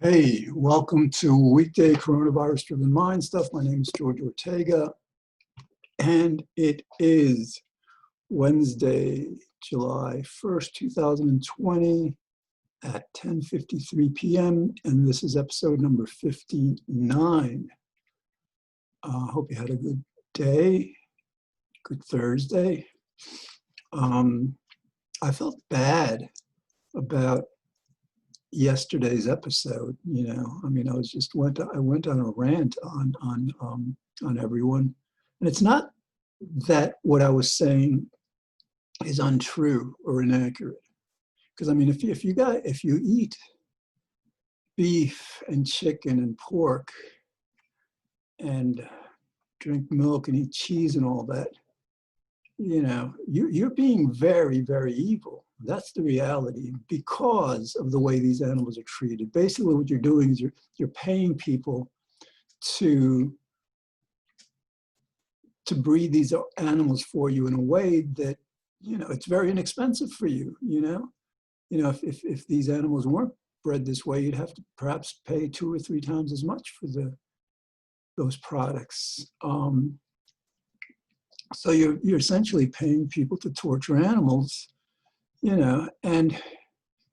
Hey, welcome to weekday coronavirus-driven mind stuff. My name is George Ortega, and it is Wednesday, July 1st, 2020 at 10:53 p.m., and this is episode number 59. Hope you had a good day, good Thursday. I felt bad about yesterday's episode. I mean, I went on a rant on everyone, and it's not that what I was saying is untrue or inaccurate, because I mean, if you eat beef and chicken and pork and drink milk and eat cheese and all that, you're being very, very evil. That's the reality, because of the way these animals are treated. Basically, what you're doing is you're paying people to breed these animals for you in a way that, it's very inexpensive for you. If these animals weren't bred this way, you'd have to perhaps pay 2 or 3 times as much for those products. So you're essentially paying people to torture animals. And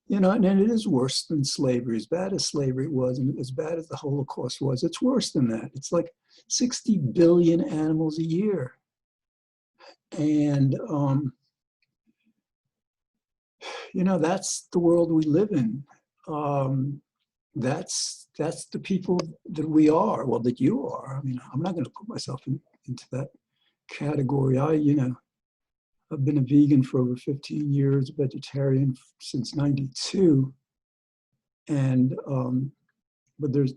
it is worse than slavery. As bad as slavery was, and as bad as the Holocaust was, it's worse than that. It's like 60 billion animals a year. And, that's the world we live in. That's the people that we are, well, that you are. I mean, I'm not going to put myself into that category. I've been a vegan for over 15 years, vegetarian since '92, and but there's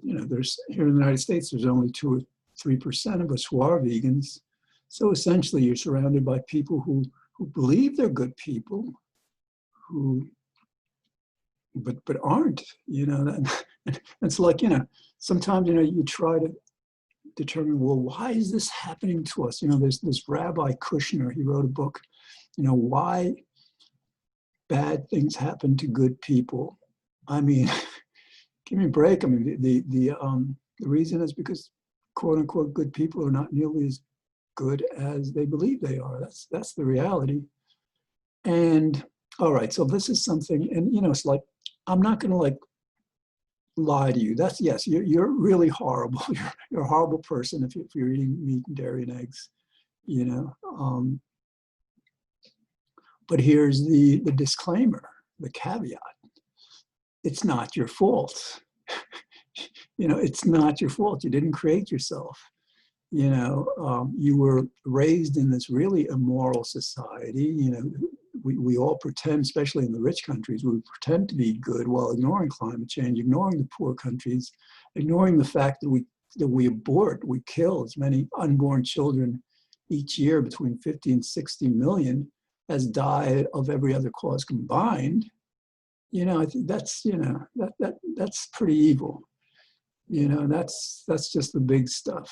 here in the United States, there's only 2 or 3% of us who are vegans. So essentially, you're surrounded by people who believe they're good people, but aren't. And it's like, sometimes you try to determine, well, why is this happening to us? There's this Rabbi Kushner. He wrote a book, why bad things happen to good people. I mean, give me a break. I mean, the reason is because, quote unquote, good people are not nearly as good as they believe they are. That's the reality. And all right, so this is something, and it's like, I'm not going to lie to you. Yes, you're really horrible. You're a horrible person if you're eating meat and dairy and eggs. But here's the disclaimer, the caveat. It's not your fault. It's not your fault. You didn't create yourself. You were raised in this really immoral society. We all pretend, especially in the rich countries, we pretend to be good while ignoring climate change, ignoring the poor countries, ignoring the fact that we abort, we kill as many unborn children each year, between 50 and 60 million, as die of every other cause combined. I think that's that's pretty evil. That's just the big stuff.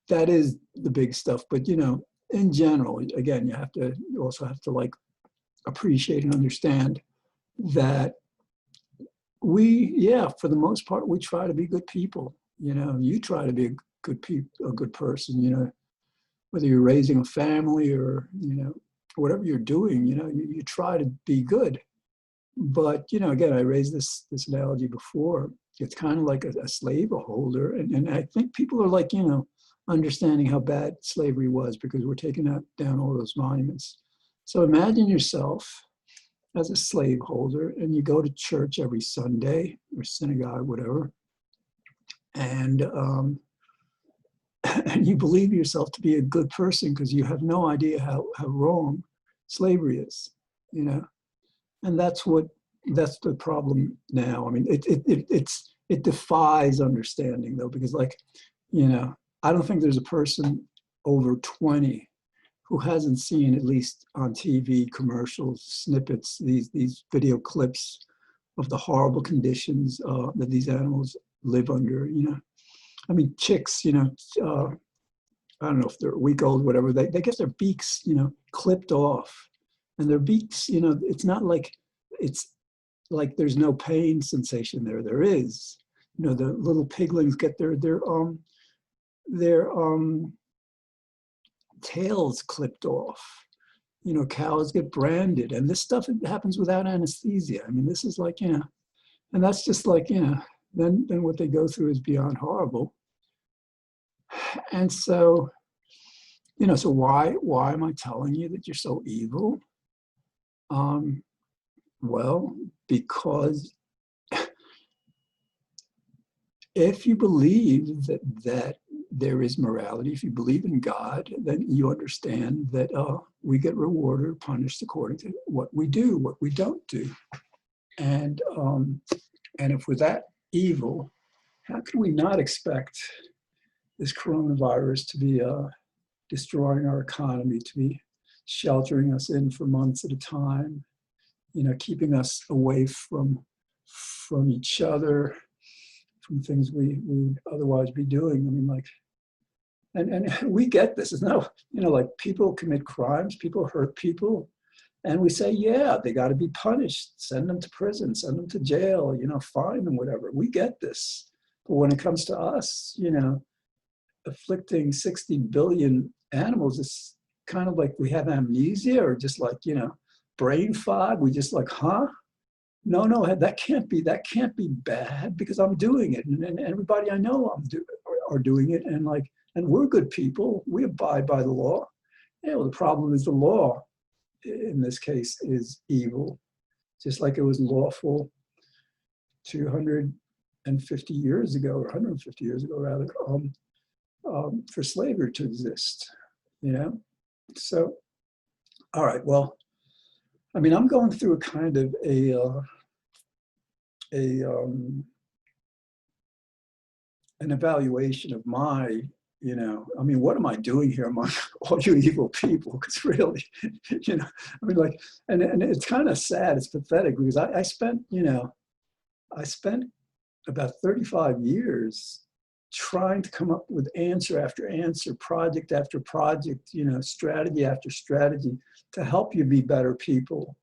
That is the big stuff. But in general, again, you also have to appreciate and understand that for the most part, we try to be good people. You try to be a good person. Whether you're raising a family or whatever you're doing, you try to be good. But again, I raised this analogy before. It's kind of like a slaveholder, and I think people are understanding how bad slavery was, because we're taking down all those monuments. So imagine yourself as a slaveholder, and you go to church every Sunday, or synagogue, whatever, and you believe yourself to be a good person because you have no idea how wrong slavery is, and that's the problem now. I mean, it defies understanding, though, because I don't think there's a person over 20 who hasn't seen, at least on TV, commercials, snippets, these video clips of the horrible conditions that these animals live under. I mean, chicks, I don't know if they're a week old, whatever, they get their beaks, clipped off. And their beaks, it's not like, it's like there's no pain sensation there. There is. The little piglings get their tails clipped off. Cows get branded, and this stuff happens without anesthesia. I mean, this is like, and that's just like, then what they go through is beyond horrible. And so, so why am I telling you that you're so evil? Well, because if you believe that there is morality, if you believe in God, then you understand that we get rewarded or punished according to what we do, what we don't do. And if we're that evil, how can we not expect this coronavirus to be destroying our economy, to be sheltering us in for months at a time, keeping us away from each other, from things we would otherwise be doing. I mean, like, and we get this. It's no, like people commit crimes, people hurt people, and we say, yeah, they got to be punished, send them to prison, send them to jail, fine them, whatever. We get this. But when it comes to us, afflicting 60 billion animals, it's kind of like we have amnesia, or just like, brain fog. We just like, huh? No, that can't be bad because I'm doing it, and everybody I know are doing it, and we're good people. We abide by the law. Yeah, well, the problem is the law in this case is evil, just like it was lawful 250 years ago, or 150 years ago rather, for slavery to exist. So, all right, well, I mean, I'm going through a kind of an evaluation of my, I mean, what am I doing here among all you evil people? Because really, I mean, like, and it's kind of sad, it's pathetic, because I spent about 35 years trying to come up with answer after answer, project after project, strategy after strategy to help you be better people,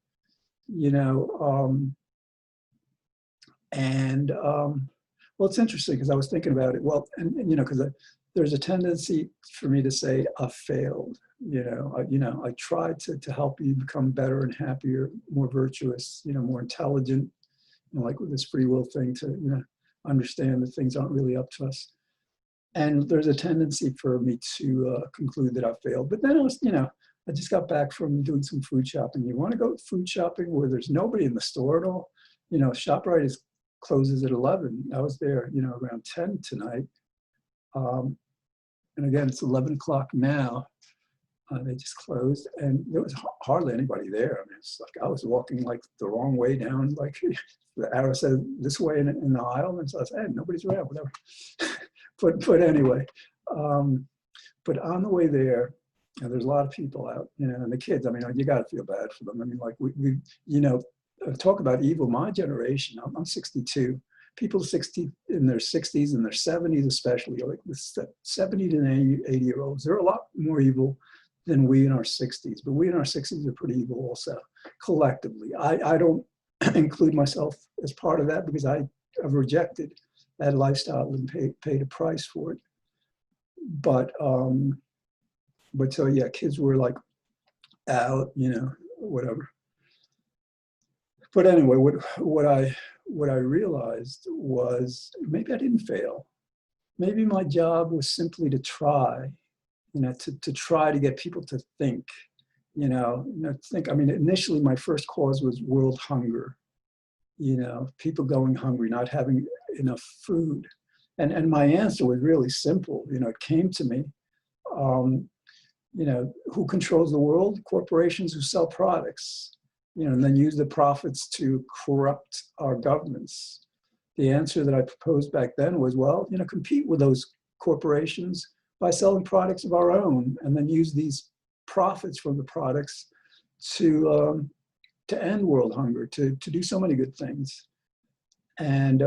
well, it's interesting because I was thinking about it. Well, and because there's a tendency for me to say I failed. I tried to help you become better and happier, more virtuous, more intelligent, like with this free will thing to understand that things aren't really up to us. And there's a tendency for me to conclude that I failed. But then I just got back from doing some food shopping. You want to go food shopping where there's nobody in the store at all? ShopRite closes at 11. I was there, around 10 tonight. And again, it's 11 o'clock now. They just closed, and there was hardly anybody there. I mean, it's like I was walking like the wrong way down, like the arrow said this way in the aisle, and so I said, hey, nobody's around, whatever. but anyway, but on the way there, there's a lot of people out, and the kids. I mean, you got to feel bad for them. I mean, like we talk about evil. My generation, I'm 62. People 60 in their 60s and their 70s, especially, like the 70 to 80-year-olds, they're a lot more evil than we in our 60s. But we in our 60s are pretty evil also, collectively. I don't include myself as part of that because I have rejected that lifestyle and paid a price for it. But so yeah, kids were like out, whatever. But anyway, what I realized was maybe I didn't fail. Maybe my job was simply to try, to try to get people to think, think. I mean, initially my first cause was world hunger, people going hungry, not having enough food. And my answer was really simple. It came to me, who controls the world? Corporations who sell products. And then use the profits to corrupt our governments. The answer that I proposed back then was, well, compete with those corporations by selling products of our own, and then use these profits from the products to end world hunger, to do so many good things. And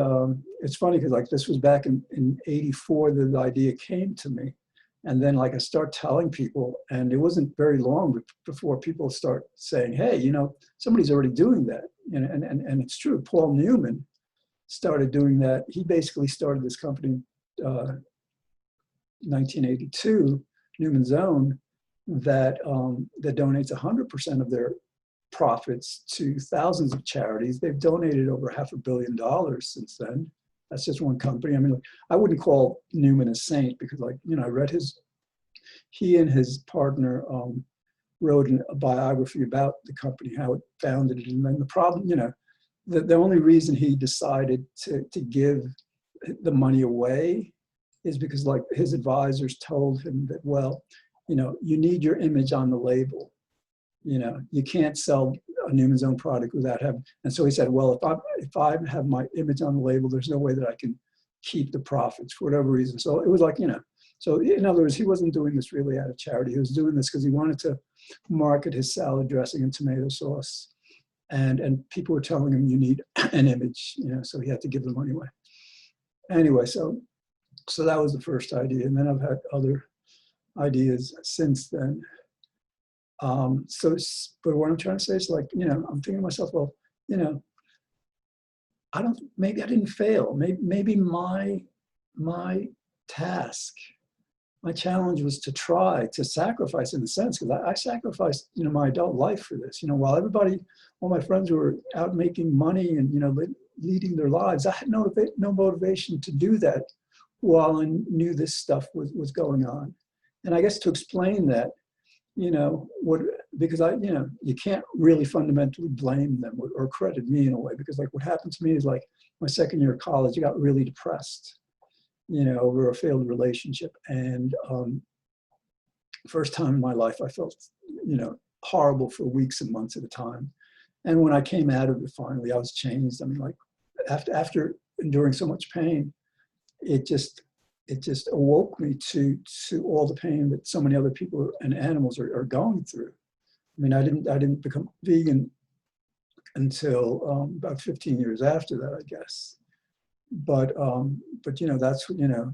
it's funny because like this was back in 84 that the idea came to me. And then like I start telling people, and it wasn't very long before people start saying, hey, you know, somebody's already doing that. And it's true. Paul Newman started doing that. He basically started this company, 1982, Newman's Own, that donates 100% of their profits to thousands of charities. They've donated over $500 million since then. That's just one company. I mean, like, I wouldn't call Newman a saint because, like, you know, I read he and his partner wrote a biography about the company, how it founded it. And then the problem, you know, the only reason he decided to give the money away is because, like, his advisors told him that, well, you know, you need your image on the label. You know, you can't sell a Newman's Own product without having, and so he said, well, if I have my image on the label, there's no way that I can keep the profits for whatever reason. So it was like, you know, so in other words, he wasn't doing this really out of charity. He was doing this because he wanted to market his salad dressing and tomato sauce. And people were telling him, you need an image, you know, so he had to give the money away. Anyway, so that was the first idea. And then I've had other ideas since then. But what I'm trying to say is, like, you know, I'm thinking to myself, well, you know, maybe I didn't fail. Maybe my task, my challenge was to try to sacrifice, in a sense, because I sacrificed, you know, my adult life for this. You know, while all my friends were out making money and, you know, leading their lives, I had no motivation to do that while I knew this stuff was going on. And I guess to explain that, you know, because you know, you can't really fundamentally blame them or credit me in a way, because, like, what happened to me is, like, my second year of college, I got really depressed, you know, over a failed relationship. And first time in my life, I felt, you know, horrible for weeks and months at a time. And when I came out of it, finally, I was changed. I mean, like, after enduring so much pain, it just awoke me to all the pain that so many other people and animals are going through. I mean, I didn't become vegan until about 15 years after that, I guess. But you know, that's, you know,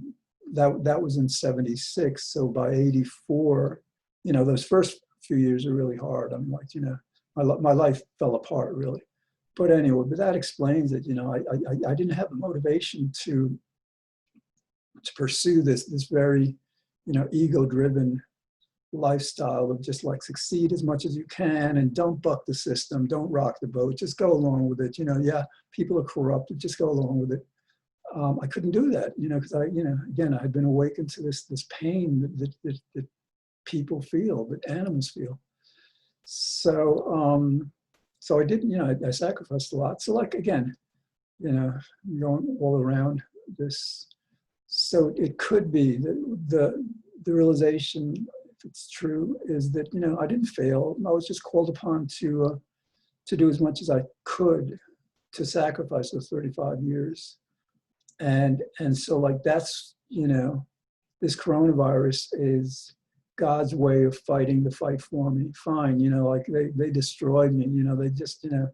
that was in 76. So by 84, you know, those first few years are really hard. I'm like, you know, my life fell apart, really. But anyway, but that explains it. You know, I didn't have the motivation to pursue this very, you know, ego-driven lifestyle of just, like, succeed as much as you can and don't buck the system, don't rock the boat, just go along with it. You know, yeah, people are corrupted, just go along with it. I couldn't do that, you know, because you know, again, I had been awakened to this pain that people feel, that animals feel. So so I didn't, you know, I sacrificed a lot. So, like, again, you know, going all around this. So it could be that the realization, if it's true, is that, you know, I didn't fail. I was just called upon to do as much as I could to sacrifice those 35 years. And so, like, that's, you know, this coronavirus is God's way of fighting the fight for me. Fine, you know, like, they destroyed me. You know, they just, you know,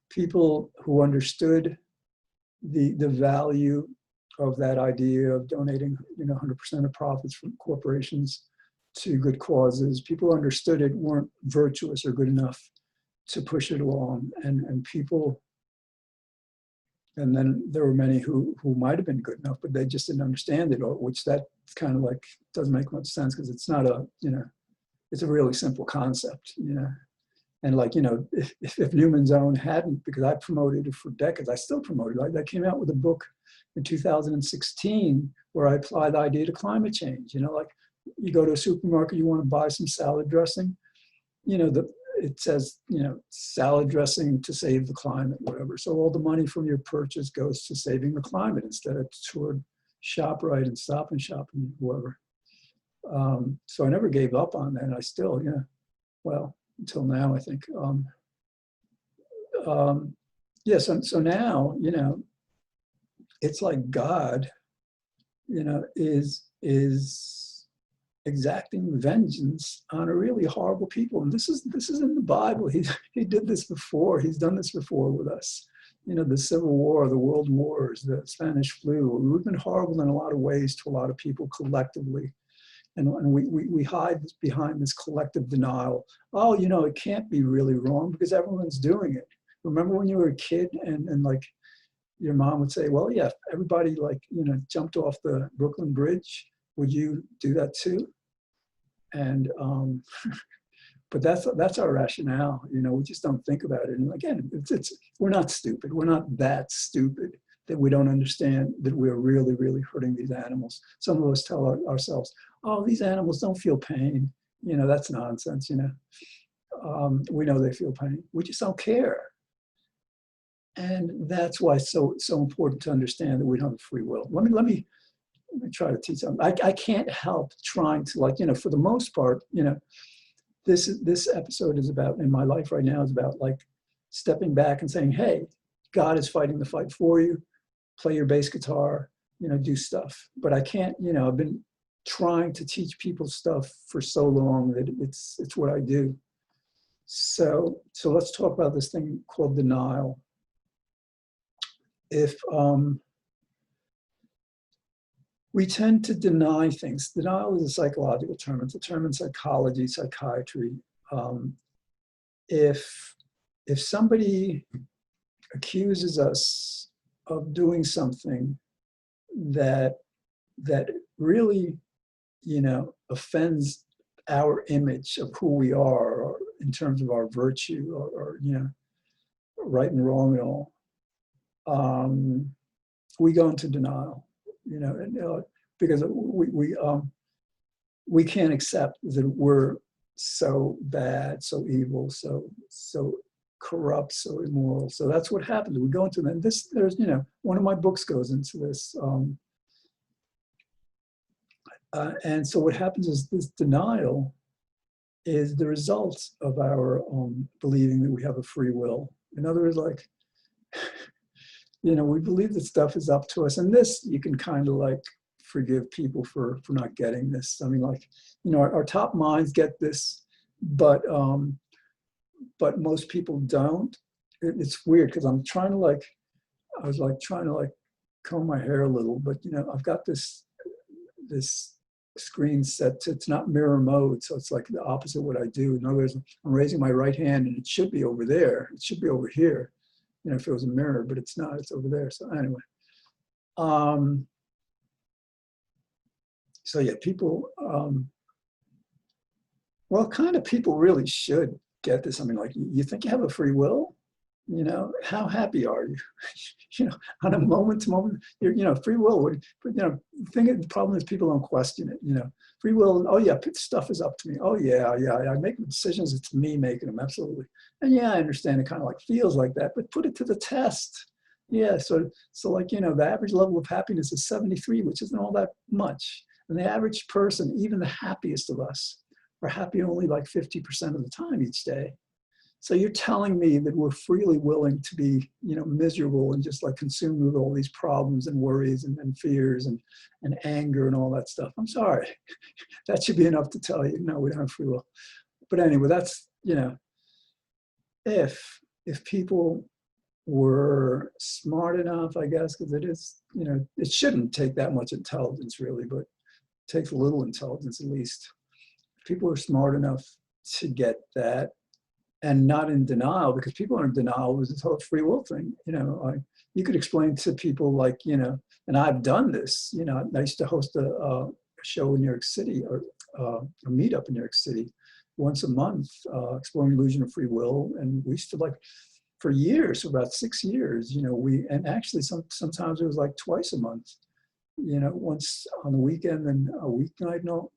people who understood the value of that idea of donating, you know, 100% of profits from corporations to good causes. People who understood it weren't virtuous or good enough to push it along, and people. And then there were many who might have been good enough, but they just didn't understand it, or which that kind of, like, doesn't make much sense, because it's not a, you know, it's a really simple concept, you know. And, like, you know, if Newman's Own hadn't, because I promoted it for decades, I still promoted it. I came out with a book in 2016 where I apply the idea to climate change. You know, like, you go to a supermarket, you want to buy some salad dressing, you know, it says, you know, salad dressing to save the climate, whatever. So all the money from your purchase goes to saving the climate instead of toward ShopRite and Stop and Shop and whoever. So I never gave up on that. And I still, you know, well, until now, I think. Yes, so now, you know, it's like God, you know, is exacting vengeance on a really horrible people. And this is in the Bible. He did this before. He's done this before with us. You know, the Civil War, the World Wars, the Spanish flu. We've been horrible in a lot of ways to a lot of people collectively. And we hide behind this collective denial. Oh, you know, it can't be really wrong because everyone's doing it. Remember when you were a kid and like your mom would say, well, yeah, if everybody like, you know, jumped off the Brooklyn Bridge, would you do that too? And, but that's our rationale. You know, we just don't think about it. And again, we're not stupid. We're not that stupid that we don't understand that we're really, really hurting these animals. Some of us tell ourselves, oh, these animals don't feel pain. You know, that's nonsense, you know. We know they feel pain. We just don't care. And that's why it's so important to understand that we don't have free will. Let me try to teach them. I can't help trying to, like, you know, for the most part, you know, this episode is about, in my life right now, is about like stepping back and saying, hey, God is fighting the fight for you. Play your bass guitar, you know, do stuff. But I can't, you know, I've been trying to teach people stuff for so long that it's what I do. So let's talk about this thing called denial. If we tend to deny things. Denial is a psychological term. It's a term in psychology, psychiatry. If somebody accuses us of doing something that really, you know, offends our image of who we are, or in terms of our virtue, or you know, right and wrong and all, we go into denial. You know, because we can't accept that we're so bad, so evil, so corrupt, so immoral. So that's what happens. We go into that. There's, you know, one of my books goes into this. And so what happens is this denial is the result of our believing that we have a free will. In other words, like, you know, we believe that stuff is up to us. And this, you can kind of like forgive people for not getting this. I mean, like, you know, our top minds get this, but most people don't. It's weird because I'm trying to like, I was like trying to like comb my hair a little, but you know, I've got this screen set to, it's not mirror mode. So it's like the opposite of what I do. In other words, I'm raising my right hand and it should be over there. It should be over here, you know, if it was a mirror, but it's not, it's over there. So anyway, so yeah, people, well, kind of people really should get this. I mean, like, you think you have a free will? You know, how happy are you? You know, on a moment to moment, you know, free will would, but you know, the problem is people don't question it. You know, free will, oh yeah, stuff is up to me. Oh yeah, I make decisions, it's me making them, absolutely. And yeah, I understand it kind of like feels like that, but put it to the test. Yeah, so like, you know, the average level of happiness is 73, which isn't all that much. And the average person, even the happiest of us, are happy only like 50% of the time each day. So you're telling me that we're freely willing to be, you know, miserable and just like consumed with all these problems and worries and fears and anger and all that stuff. I'm sorry. That should be enough to tell you, no, we don't have free will. But anyway, that's, you know, if people were smart enough, I guess, because it is, you know, it shouldn't take that much intelligence really, but it takes a little intelligence at least. If people are smart enough to get that, and not in denial, because people are in denial with this whole free will thing. You know, you could explain to people like, you know, and I've done this, you know, I used to host a show in New York City, or a meetup in New York City once a month, exploring illusion of free will. And we used to, like, for years, for about 6 years, you know, and actually sometimes it was like twice a month, you know, once on the weekend and a weeknight, no.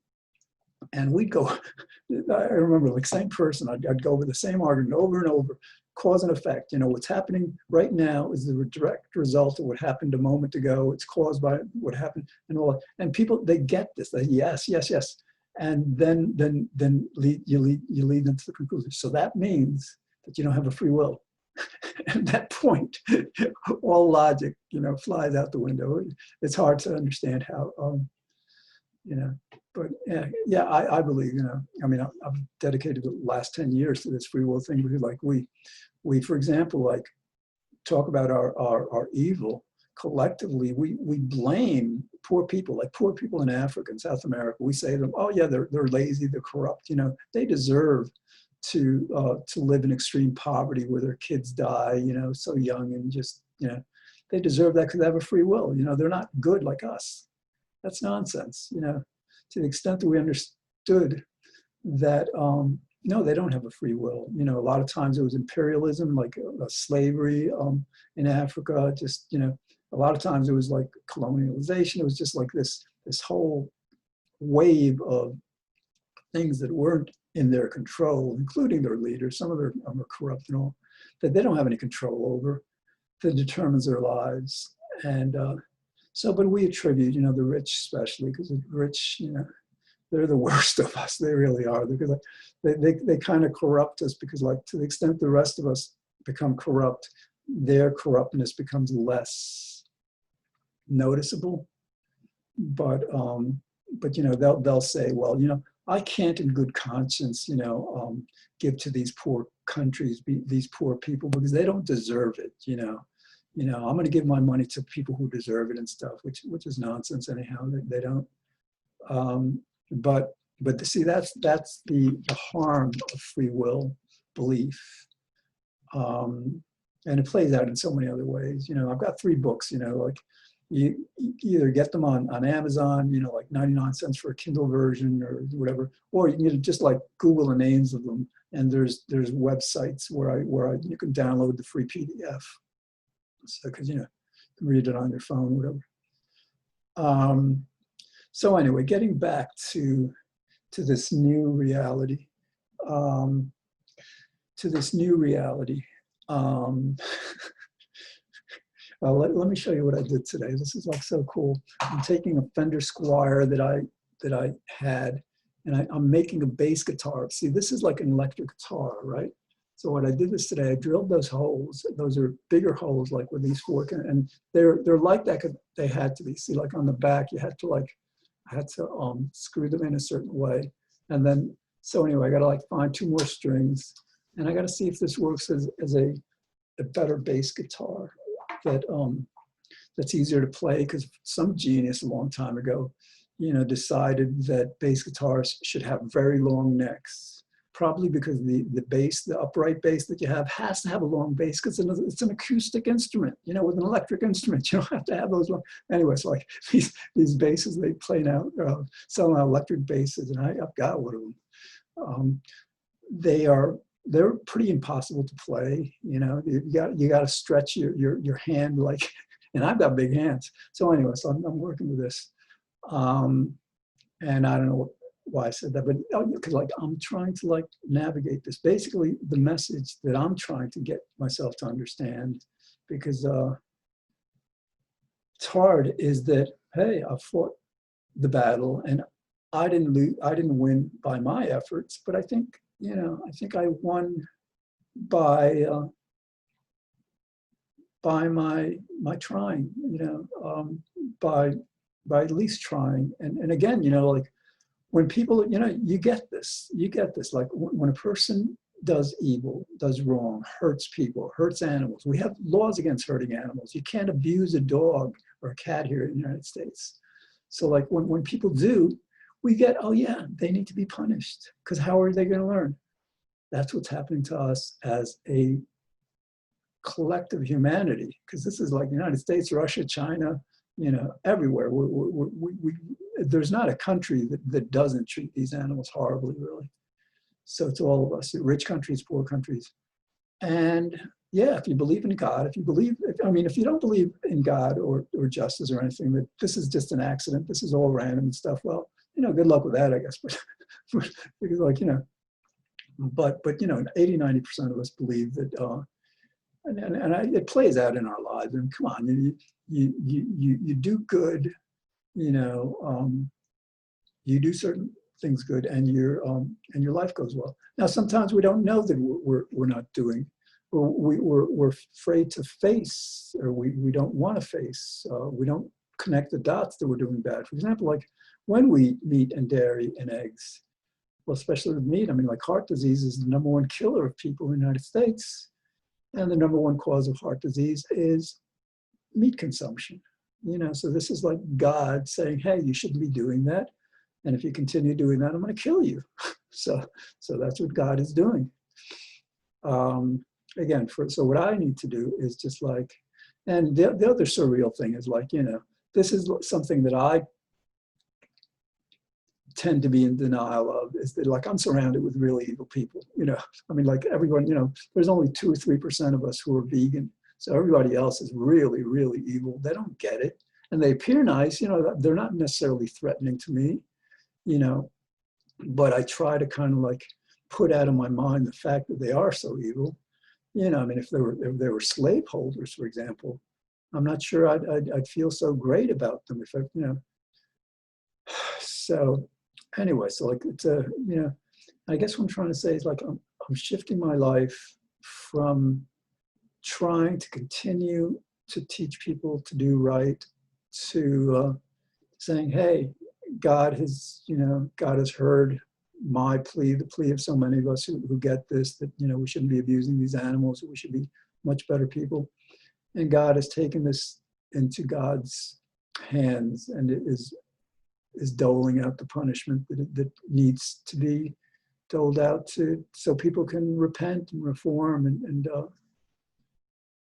And we'd go, I remember, like, same person, I'd go over the same argument over and over, cause and effect. You know, what's happening right now is the direct result of what happened a moment ago. It's caused by what happened and all that. And people, they get this, they, yes. And then you lead them to the conclusion. So that means that you don't have a free will. At that point, all logic, you know, flies out the window. It's hard to understand how, you know, but yeah, I believe, you know, I mean, I've dedicated the last 10 years to this free will thing, because like we, for example, like talk about our evil, collectively, we blame poor people, like poor people in Africa and South America. We say to them, oh yeah, they're lazy, they're corrupt. You know, they deserve to live in extreme poverty where their kids die, you know, so young, and just, you know, they deserve that because they have a free will. You know, they're not good like us. That's nonsense. You know, to the extent that we understood that, no, they don't have a free will. You know, a lot of times it was imperialism, like slavery in Africa. Just, you know, a lot of times it was like colonialization. It was just like this whole wave of things that weren't in their control, including their leaders. Some of them are corrupt and all, that they don't have any control over, that determines their lives. And so, but we attribute, you know, the rich especially, because the rich, you know, they're the worst of us. They really are, because they kind of corrupt us, because like to the extent the rest of us become corrupt, their corruptness becomes less noticeable. But you know, they'll say, well, you know, I can't in good conscience, you know, give to these poor countries, these poor people, because they don't deserve it, you know. You know, I'm going to give my money to people who deserve it and stuff, which is nonsense anyhow. They don't. But see, that's the harm of free will belief, and it plays out in so many other ways. You know, I've got 3 books. You know, like you either get them on Amazon, you know, like 99 cents for a Kindle version or whatever, or you can just like Google the names of them, and there's websites where you can download the free PDF, so because, you know, you can read it on your phone, whatever. So anyway, getting back to this new reality, well, let me show you what I did today. This is like so cool. I'm taking a Fender Squire that I had, and I'm making a bass guitar. See, this is like an electric guitar, right? So what I did is today, I drilled those holes. Those are bigger holes, like with these 4, and they're like that because they had to be. See, like on the back, you had to like, I had to screw them in a certain way. And then, so anyway, I got to like find 2 more strings, and I got to see if this works as a better bass guitar that's easier to play, because some genius a long time ago, you know, decided that bass guitars should have very long necks, probably because the bass, the upright bass that you have, has to have a long bass, because it's an acoustic instrument. You know, with an electric instrument, you don't have to have those long. Anyway, it's like these basses they play now, selling electric basses, and I've got one of them. They're pretty impossible to play. You know, you got to stretch your hand, like, and I've got big hands. So anyway, so I'm working with this, and I don't know why I said that, but because like I'm trying to like navigate this. Basically, the message that I'm trying to get myself to understand, because it's hard, is that, hey, I fought the battle and I didn't win by my efforts, but I think, you know, I think I won by my trying, you know, by at least trying. And again, you know, like when people, you know, you get this, like when a person does evil, does wrong, hurts people, hurts animals. We have laws against hurting animals. You can't abuse a dog or a cat here in the United States. So like when people do, we get, oh yeah, they need to be punished, because how are they going to learn? That's what's happening to us as a collective humanity, because this is like the United States, Russia, China, you know, everywhere. There's not a country that doesn't treat these animals horribly, really. So it's all of us, rich countries, poor countries. And yeah, if you believe in God, if you don't believe in God or justice or anything, that this is just an accident, this is all random and stuff, well, you know, good luck with that, I guess. But because, like, you know, but you know, 80–90% of us believe that, it plays out in our lives. And come on, you do good, you know, you do certain things good, and your life goes well. Now, sometimes we don't know that we're not doing, or we're afraid to face, or we don't want to face. We don't connect the dots that we're doing bad. For example, like when we meat and dairy and eggs, well, especially with meat, I mean, like heart disease is the #1 killer of people in the United States. And the #1 cause of heart disease is meat consumption. So this is like God saying, hey, you shouldn't be doing that. And if you continue doing that, I'm going to kill you. So that's what God is doing. Again, so what I need to do is just like, and the other surreal thing is like, this is something that I tend to be in denial of, is that like I'm surrounded with really evil people. I mean, like everyone, there's only 2 or 3% of us who are vegan. So everybody else is really, really evil. They don't get it. And they appear nice, they're not necessarily threatening to me, but I try to kind of like put out of my mind the fact that they are so evil. I mean, if they were slaveholders, for example, I'm not sure I'd feel so great about them if So anyway, so like it's I guess what I'm trying to say is like I'm shifting my life from trying to continue to teach people to do right to saying, hey, God has heard my plea, the plea of so many of us who get this, that, we shouldn't be abusing these animals, that we should be much better people. And God has taken this into God's hands, and it is doling out the punishment that needs to be doled out so people can repent and reform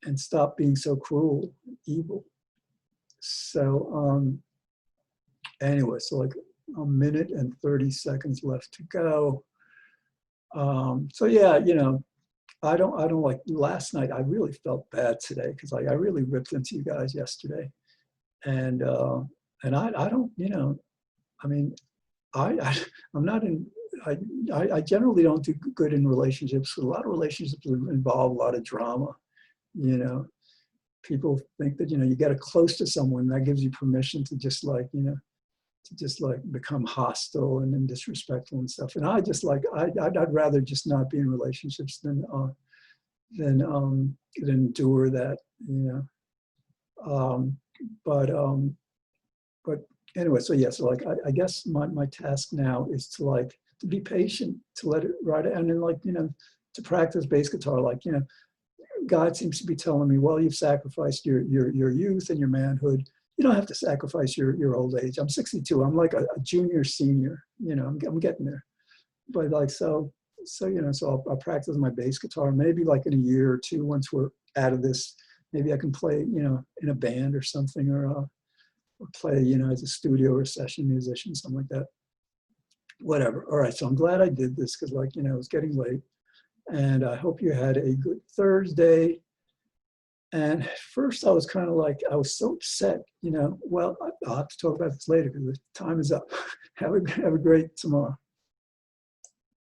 and stop being so cruel, evil. So anyway, so like 1 minute and 30 seconds left to go. So yeah, I don't like, last night I really felt bad today because I really ripped into you guys yesterday, and I don't, I mean, I'm not in. I generally don't do good in relationships. A lot of relationships involve a lot of drama. People think that you get close to someone, that gives you permission to just like become hostile and then disrespectful and stuff. And I just like I'd rather just not be in relationships than endure that. But anyway, so yeah, so like I guess my task now is to be patient, to let it ride, and then to practice bass guitar. Like God seems to be telling me, well, you've sacrificed your youth and your manhood. You don't have to sacrifice your old age. I'm 62. I'm like a junior senior. I'm getting there. But like so I'll practice my bass guitar. Maybe like in a year or two, once we're out of this, maybe I can play in a band or something, or play as a studio or session musician, something like that. Whatever. All right. So I'm glad I did this because it was getting late. And I hope you had a good Thursday. And first I was kind of like, I was so upset, well, I'll have to talk about this later because the time is up. Have a great tomorrow.